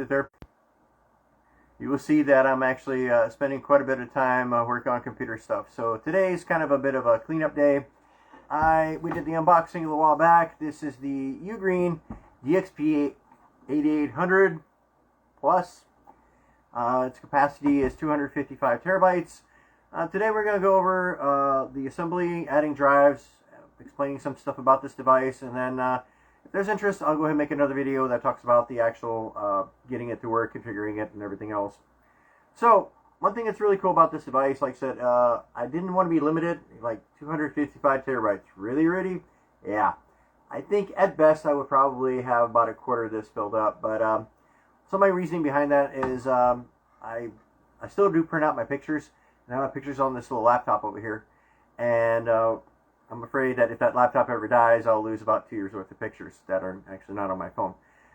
there, you will see that I'm actually spending quite a bit of time working on computer stuff. So today's kind of a bit of a cleanup day. We did the unboxing a little while back. This is the UGREEN DXP8800 Plus. Its capacity is 255 terabytes. Today we're going to go over the assembly, adding drives, explaining some stuff about this device, and then if there's interest, I'll go ahead and make another video that talks about the actual getting it to work, configuring it, and everything else. So, one thing that's really cool about this device, like I said, I didn't want to be limited, like 255 terabytes. Really? Yeah. I think at best I would probably have about a quarter of this filled up, but some of my reasoning behind that is I still do print out my pictures, and I have my pictures on this little laptop over here, and I'm afraid that if that laptop ever dies, I'll lose about 2 years worth of pictures that are actually not on my phone.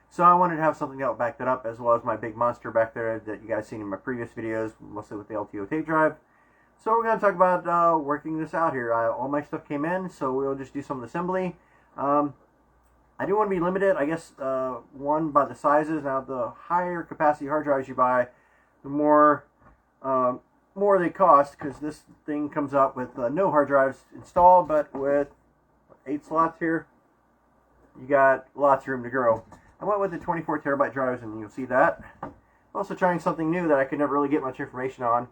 So I wanted to have something that would back that up, as well as my big monster back there that you guys seen in my previous videos, mostly with the LTO tape drive. So we're going to talk about working this out here. All my stuff came in, so we'll just do some assembly. I do want to be limited, I guess, one, by the sizes. Now, the higher capacity hard drives you buy, the more they cost, because this thing comes out with no hard drives installed, but with 8 slots here, you got lots of room to grow. I went with the 24 terabyte drives, and you'll see that. I'm also trying something new that I could never really get much information on.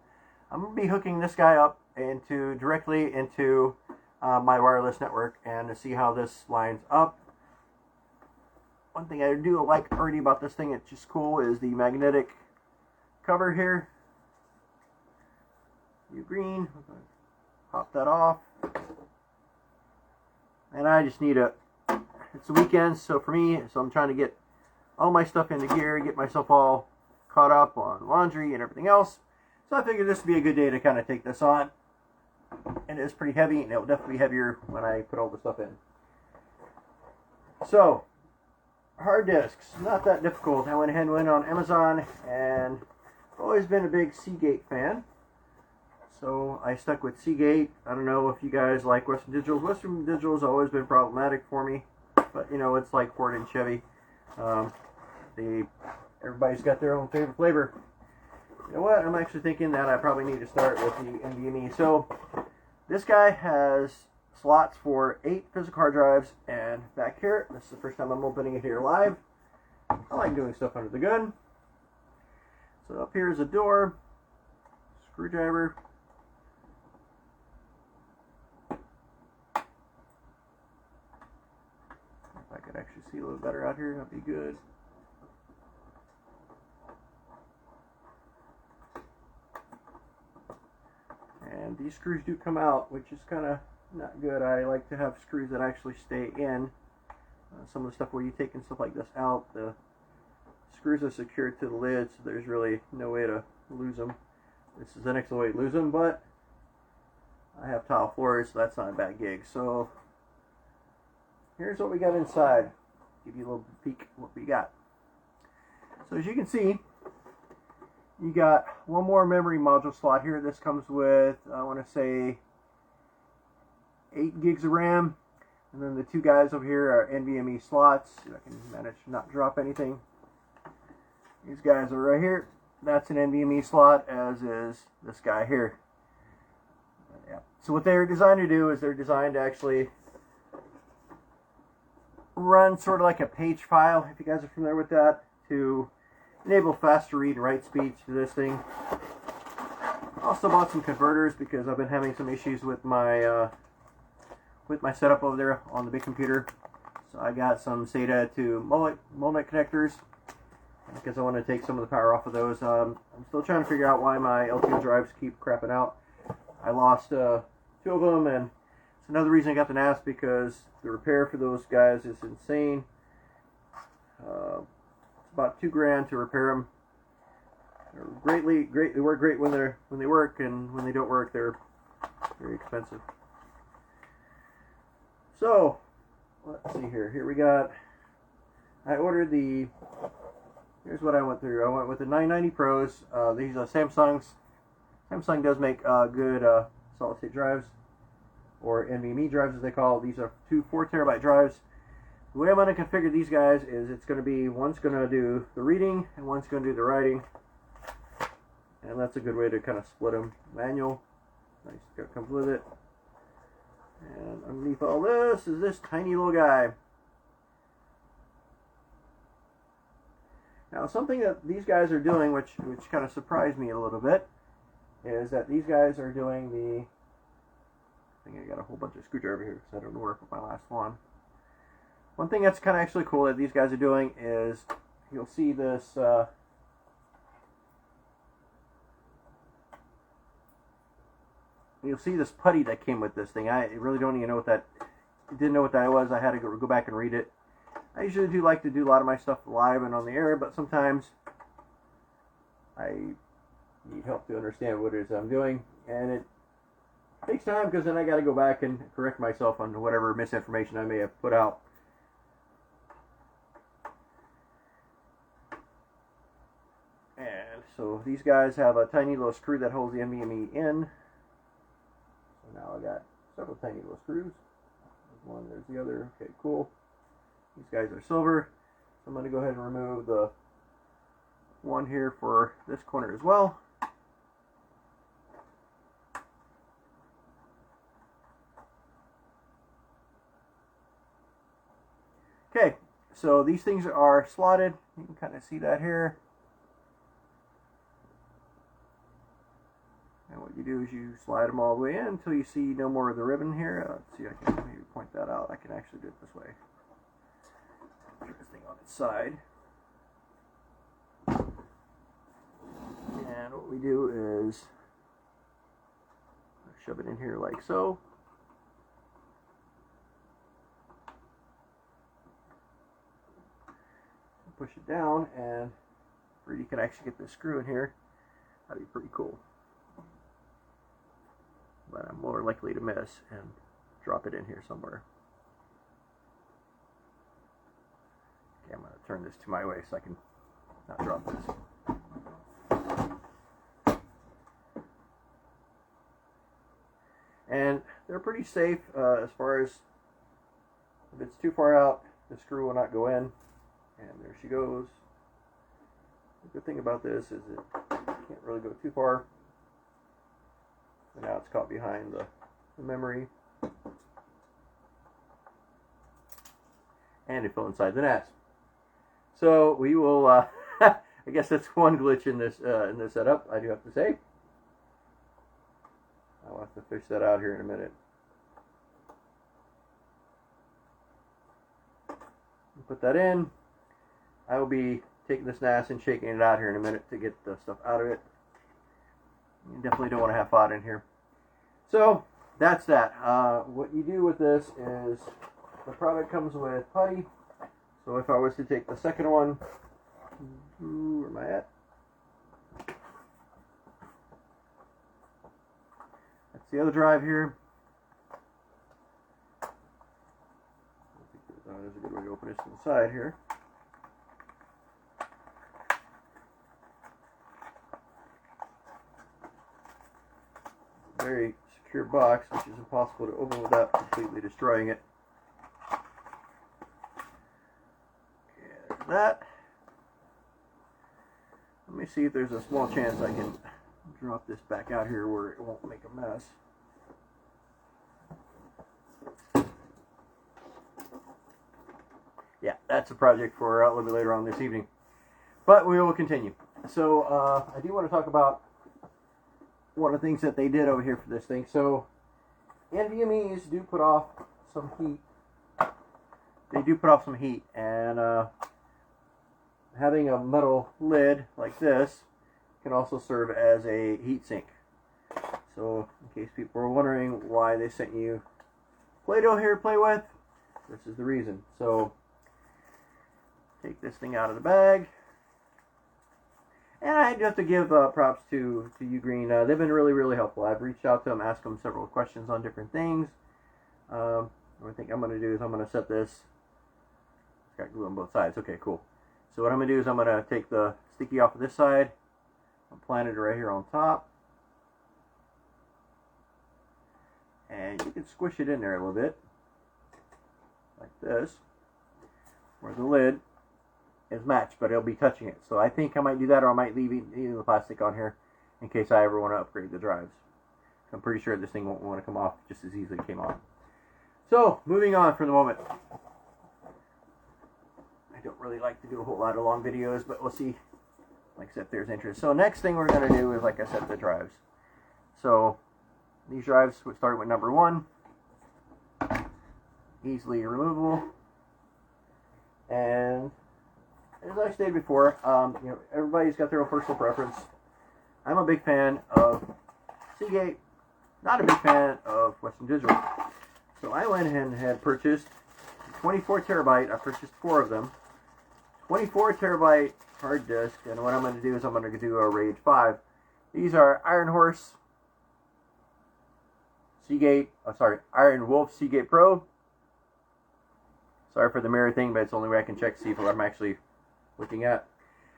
I'm going to be hooking this guy up directly into my wireless network, and to see how this lines up. One thing I do like already about this thing, it's just cool, is the magnetic cover here. UGREEN. Pop that off. And I just need it's the weekend, so for me, I'm trying to get all my stuff into gear, get myself all caught up on laundry and everything else. So I figured this would be a good day to kind of take this on. And it's pretty heavy, and it'll definitely be heavier when I put all the stuff in. So, hard disks, not that difficult. I went ahead and went on Amazon, and I've always been a big Seagate fan. So I stuck with Seagate. I don't know if you guys like Western Digital. Western Digital has always been problematic for me, but you know, it's like Ford and Chevy. Everybody's got their own favorite flavor. You know what? I'm actually thinking that I probably need to start with the NVMe. So this guy has slots for 8 physical hard drives, and back here, this is the first time I'm opening it here live. I like doing stuff under the gun. So up here is a door, screwdriver. If I could actually see a little better out here, that'd be good. And these screws do come out, which is kind of not good. I like to have screws that actually stay in. Some of the stuff where you take and stuff like this out, the screws are secured to the lid, so there's really no way to lose them. This is an excellent way to lose them, but I have tile floors, so that's not a bad gig. So here's what we got inside. Give you a little peek at what we got. So as you can see, you got one more memory module slot here. This comes with, I want to say, 8 gigs of RAM. And then the 2 guys over here are NVMe slots. See if I can manage to not drop anything. These guys are right here. That's an NVMe slot, as is this guy here. Yeah. So what they're designed to do is they're designed to actually run sort of like a page file, if you guys are familiar with that, to enable faster read and write speeds to this thing. Also bought some converters because I've been having some issues with my setup over there on the big computer. So I got some SATA to MOLNET connectors because I want to take some of the power off of those. I'm still trying to figure out why my LTO drives keep crapping out. I lost 2 of them, and it's another reason I got the NAS, because the repair for those guys is insane. About $2 grand to repair them. They work great when they work, and when they don't work, they're very expensive. So let's see here. Here we got. I ordered the. Here's what I went through. I went with the 990 Pros. These are Samsung's. Samsung does make good solid state drives, or NVMe drives as they call it. These are 2 4 terabyte drives. The way I'm going to configure these guys is it's going to be one's going to do the reading and one's going to do the writing. And that's a good way to kind of split them. Manual, nice, that comes with it. And underneath all this is this tiny little guy. Now something that these guys are doing, which kind of surprised me a little bit, is that these guys are doing the, I think I got a whole bunch of screwdriver here because I don't know where I put my last one. One thing that's kind of actually cool that these guys are doing is, you'll see this, you'll see this putty that came with this thing. I really don't even know what that, didn't know what that was. I had to go back and read it. I usually do like to do a lot of my stuff live and on the air, but sometimes I need help to understand what it is I'm doing, and it takes time because then I got to go back and correct myself on whatever misinformation I may have put out. And so these guys have a tiny little screw that holds the NVMe in. So now I got several tiny little screws. There's one, there's the other. Okay, cool. These guys are silver. So I'm going to go ahead and remove the one here for this corner as well. Okay, so these things are slotted. You can kind of see that here. And what you do is you slide them all the way in until you see no more of the ribbon here. Let's see, I can maybe point that out. I can actually do it this way. Put this thing on its side. And what we do is shove it in here like so. Push it down, and you can actually get this screw in here. That'd be pretty cool. But I'm more likely to miss and drop it in here somewhere. Okay, I'm going to turn this to my way so I can not drop this. And they're pretty safe as far as if it's too far out, the screw will not go in. And there she goes. The good thing about this is it can't really go too far. And now it's caught behind the memory. And it fell inside the NAS. So we will, I guess that's one glitch in this setup, I do have to say. I'll have to fish that out here in a minute. Put that in. I will be taking this NAS and shaking it out here in a minute to get the stuff out of it. You definitely don't want to have fought in here. So that's that. What you do with this is the product comes with putty. So if I was to take the second one, where am I at? That's the other drive here. There's a good way to open this to the side here. Very secure box, which is impossible to open without completely destroying it. Okay, there's that. Let me see if there's a small chance I can drop this back out here where it won't make a mess. Yeah, that's a project for a little bit later on this evening. But we will continue. So I do want to talk about one of the things that they did over here for this thing. So NVMEs do put off some heat. They do put off some heat, and having a metal lid like this can also serve as a heat sink. So in case people are wondering why they sent you Play-Doh here to play with, this is the reason. So take this thing out of the bag. And I do have to give props to UGREEN. They've been really helpful. I've reached out to them, asked them several questions on different things. What I think I'm going to do is I'm going to set this. It's got glue on both sides. Okay, cool. So what I'm going to do is I'm going to take the sticky off of this side. I'll plant it right here on top. And you can squish it in there a little bit. Like this. where the lid is matched, but it'll be touching it. So I think I might do that, or I might leave the plastic on here in case I ever want to upgrade the drives. I'm pretty sure this thing won't want to come off just as easily as it came off. So, moving on for the moment. I don't really like to do a whole lot of long videos, but we'll see, like I said, if there's interest. So next thing we're going to do is, like I said, the drives. So these drives would start with number 1, easily removable. And as I stated before, you know, everybody's got their own personal preference. I'm a big fan of Seagate, not a big fan of Western Digital. So I went ahead and had purchased 24 terabyte. I purchased 4 of them. 24 terabyte hard disk, and what I'm going to do is I'm going to do a RAID 5. These are Iron Horse Seagate, Iron Wolf Seagate Pro. Sorry for the mirror thing, but it's the only way I can check to see what I'm actually looking at.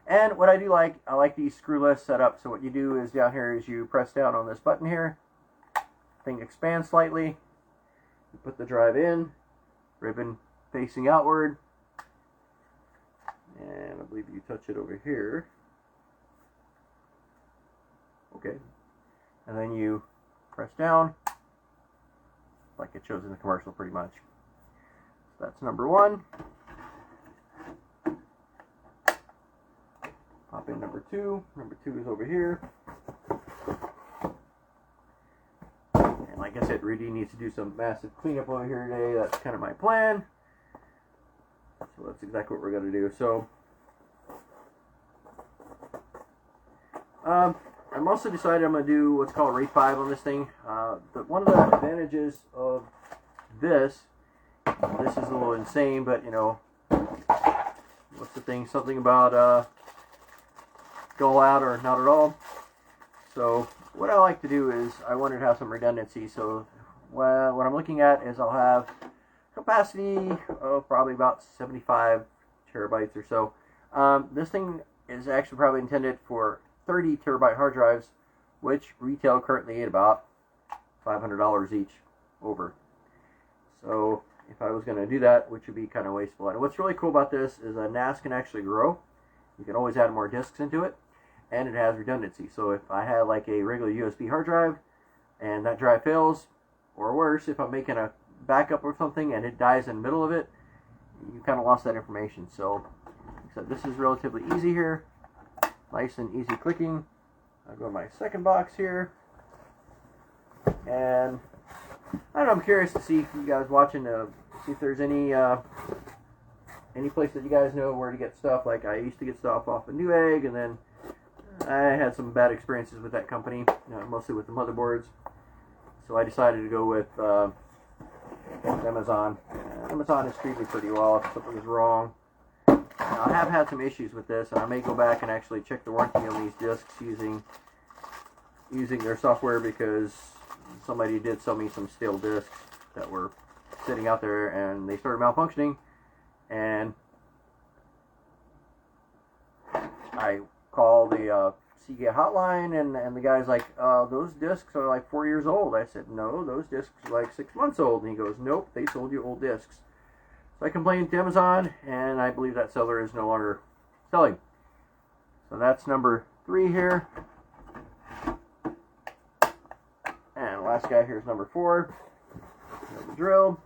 And what I do like, I like these screwless setup. So what you do is down here is you press down on this button here. Thing expands slightly. You put the drive in, ribbon facing outward. And I believe you touch it over here. Okay. And then you press down, like it shows in the commercial pretty much. So that's number 1. Pop in number 2. Number 2 is over here. And like I said, Rudy needs to do some massive cleanup over here today. That's kind of my plan. So that's exactly what we're going to do. So I'm also decided I'm going to do what's called RAID 5 on this thing. One of the advantages of this is a little insane, but you know, what's the thing? Something about go out or not at all. So what I like to do is I wanted to have some redundancy. So what I'm looking at is I'll have capacity of probably about 75 terabytes or so. This thing is actually probably intended for 30 terabyte hard drives, which retail currently at about $500 each over. So if I was going to do that, which would be kind of wasteful. And what's really cool about this is a NAS can actually grow. You can always add more disks into it, and it has redundancy. So if I had like a regular USB hard drive and that drive fails, or worse, if I'm making a backup or something and it dies in the middle of it, you kind of lost that information. So this is relatively easy here. Nice and easy clicking. I'll go to my second box here. And I don't know, I'm curious to see if you guys watching, see if there's any place that you guys know where to get stuff. Like I used to get stuff off of Newegg, and then I had some bad experiences with that company, mostly with the motherboards. So I decided to go with Amazon. Amazon has treated me pretty well if something is wrong. Now, I have had some issues with this, and I may go back and actually check the warranty on these discs using their software, because somebody did sell me some stale discs that were sitting out there, and they started malfunctioning. And I called the Seagate hotline, and the guy's like, those discs are like 4 years old. I said, no, those discs are like 6 months old. And he goes, nope, they sold you old discs. So I complained to Amazon, and I believe that seller is no longer selling. So that's number 3 here. And the last guy here is number 4. There's the drill.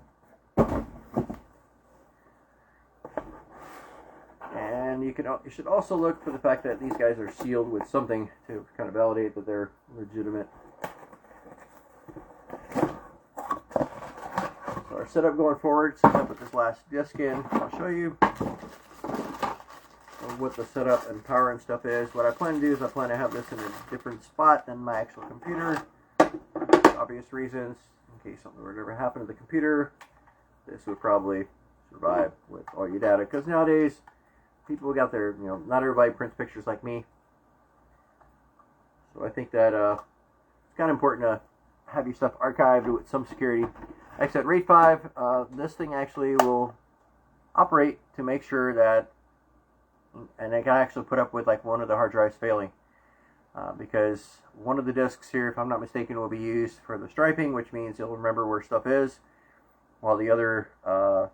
And you should also look for the fact that these guys are sealed with something to kind of validate that they're legitimate. So our setup going forward, since I put this last disk in, I'll show you what the setup and power and stuff is. What I plan to do is I plan to have this in a different spot than my actual computer, for obvious reasons. In case something were to ever happen to the computer, this would probably survive with all your data. Because nowadays, people got their, not everybody prints pictures like me. So I think that it's kind of important to have your stuff archived with some security. Like I said, RAID 5, this thing actually will operate to make sure that, and I can actually put up with like one of the hard drives failing. Because one of the disks here, if I'm not mistaken, will be used for the striping, which means it'll remember where stuff is, while the other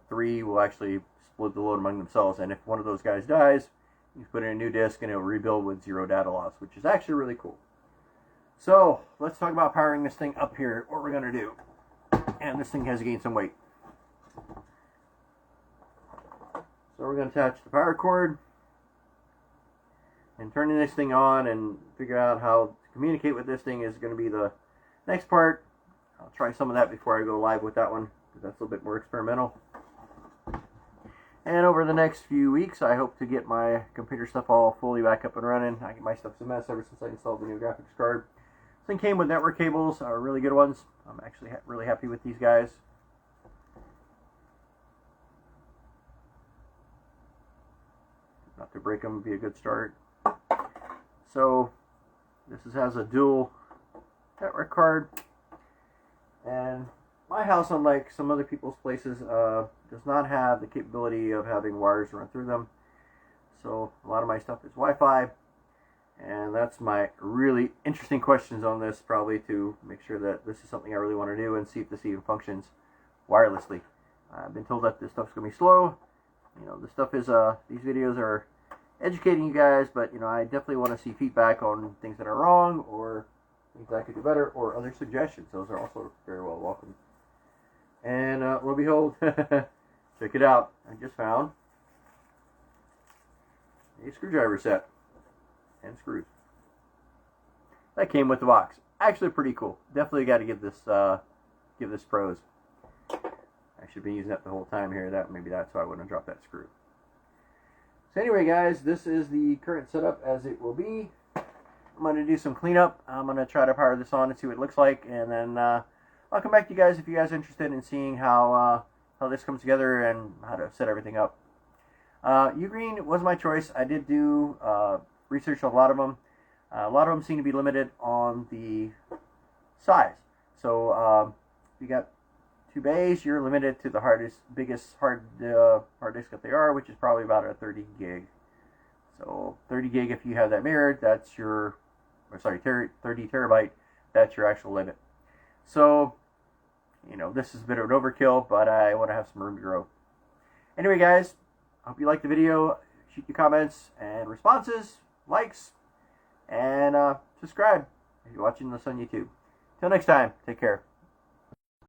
3 will actually split the load among themselves. And if one of those guys dies, you put in a new disk and it'll rebuild with 0 data loss, which is actually really cool. So let's talk about powering this thing up here, what we're going to do. And this thing has gained some weight. So we're going to attach the power cord and turning this thing on and figure out how to communicate with this thing is going to be the next part. I'll try some of that before I go live with that one, because that's a little bit more experimental. And over the next few weeks, I hope to get my computer stuff all fully back up and running. My stuff's a mess ever since I installed the new graphics card. This thing came with network cables, really good ones. I'm actually really happy with these guys. Not to break them would be a good start. So this has a dual network card, and my house, unlike some other people's places, does not have the capability of having wires run through them. So a lot of my stuff is Wi-Fi, and that's my really interesting questions on this, probably to make sure that this is something I really want to do and see if this even functions wirelessly. I've been told that this stuff's going to be slow. You know, this stuff is, these videos are educating you guys, but, you know, I definitely want to see feedback on things that are wrong, or things I could do better, or other suggestions. Those are also very well welcome. And, lo and behold, check it out. I just found a screwdriver set and screws. That came with the box. Actually pretty cool. Definitely got to give this pros. I should be using that the whole time here. Maybe that's why I wouldn't have dropped that screw. So anyway, guys, this is the current setup as it will be. I'm going to do some cleanup. I'm going to try to power this on and see what it looks like, and then I'll come back to you guys if you guys are interested in seeing how this comes together and how to set everything up. UGREEN was my choice. I did do research on a lot of them. A lot of them seem to be limited on the size. So you got 2 bays, you're limited to the biggest hard disk that they are, which is probably about a 30 gig. So 30 gig, if you have that mirrored, that's your, 30 terabyte, that's your actual limit. So, you know, this is a bit of an overkill, but I want to have some room to grow. Anyway, guys, I hope you liked the video. Shoot your comments and responses, likes, and subscribe if you're watching this on YouTube. Till next time, take care.